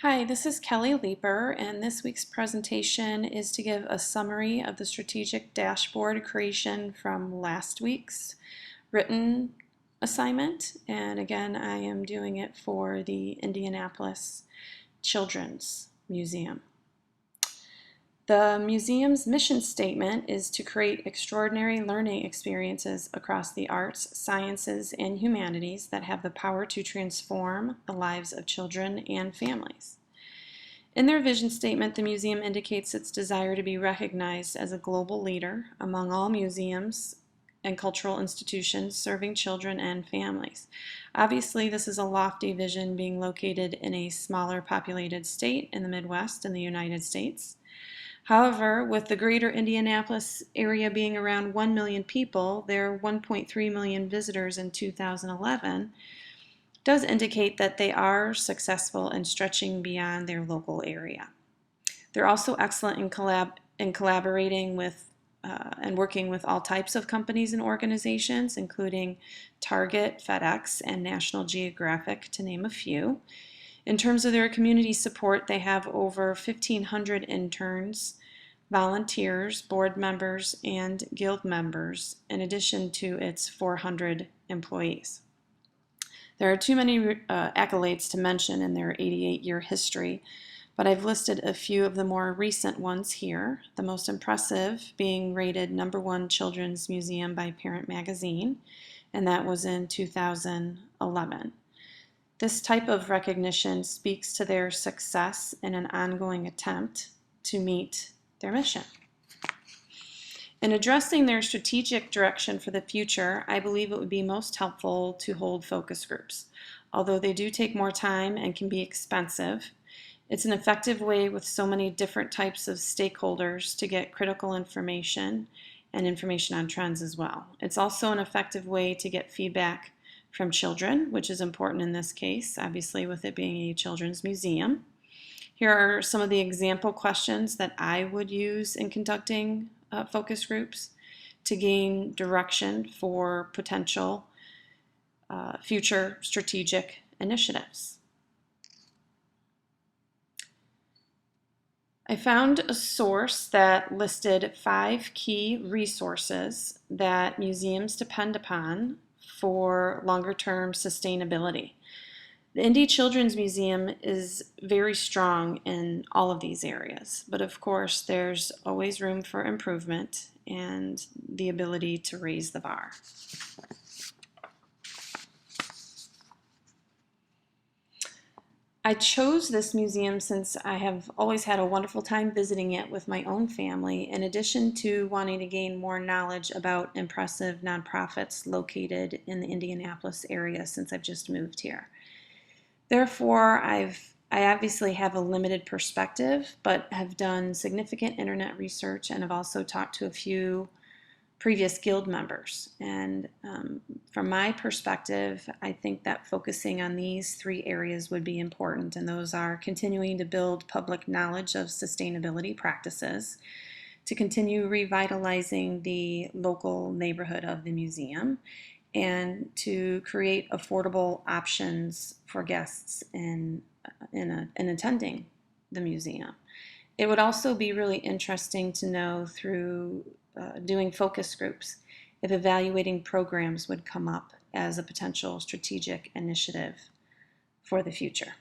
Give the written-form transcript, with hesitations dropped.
Hi, this is Kelly Leeper, and this week's presentation is to give a summary of the strategic dashboard creation from last week's written assignment. And again, I am doing it for the Indianapolis Children's Museum. The museum's mission statement is to create extraordinary learning experiences across the arts, sciences, and humanities that have the power to transform the lives of children and families. In their vision statement, the museum indicates its desire to be recognized as a global leader among all museums and cultural institutions serving children and families. Obviously, this is a lofty vision being located in a smaller populated state in the Midwest in the United States. However, with the greater Indianapolis area being around 1 million people, their 1.3 million visitors in 2011 does indicate that they are successful in stretching beyond their local area. They're also excellent in collaborating with and working with all types of companies and organizations, including Target, FedEx, and National Geographic, to name a few. In terms of their community support, they have over 1,500 interns, volunteers, board members, and guild members, in addition to its 400 employees. There are too many accolades to mention in their 88-year history, but I've listed a few of the more recent ones here, the most impressive being rated #1 Children's Museum by Parent Magazine, and that was in 2011. This type of recognition speaks to their success in an ongoing attempt to meet their mission. In addressing their strategic direction for the future, I believe it would be most helpful to hold focus groups. Although they do take more time and can be expensive, it's an effective way with so many different types of stakeholders to get critical information and information on trends as well. It's also an effective way to get feedback from children, which is important in this case, obviously with it being a children's museum. Here are some of the example questions that I would use in conducting focus groups to gain direction for potential future strategic initiatives. I found a source that listed 5 key resources that museums depend upon for longer-term sustainability. The Indy Children's Museum is very strong in all of these areas, but of course there's always room for improvement and the ability to raise the bar. I chose this museum since I have always had a wonderful time visiting it with my own family, in addition to wanting to gain more knowledge about impressive nonprofits located in the Indianapolis area since I've just moved here. Therefore, I obviously have a limited perspective, but have done significant internet research and have also talked to a few previous guild members. And from my perspective, I think that focusing on these 3 areas would be important, and those are continuing to build public knowledge of sustainability practices, to continue revitalizing the local neighborhood of the museum, and to create affordable options for guests in attending the museum. It would also be really interesting to know through doing focus groups if evaluating programs would come up as a potential strategic initiative for the future.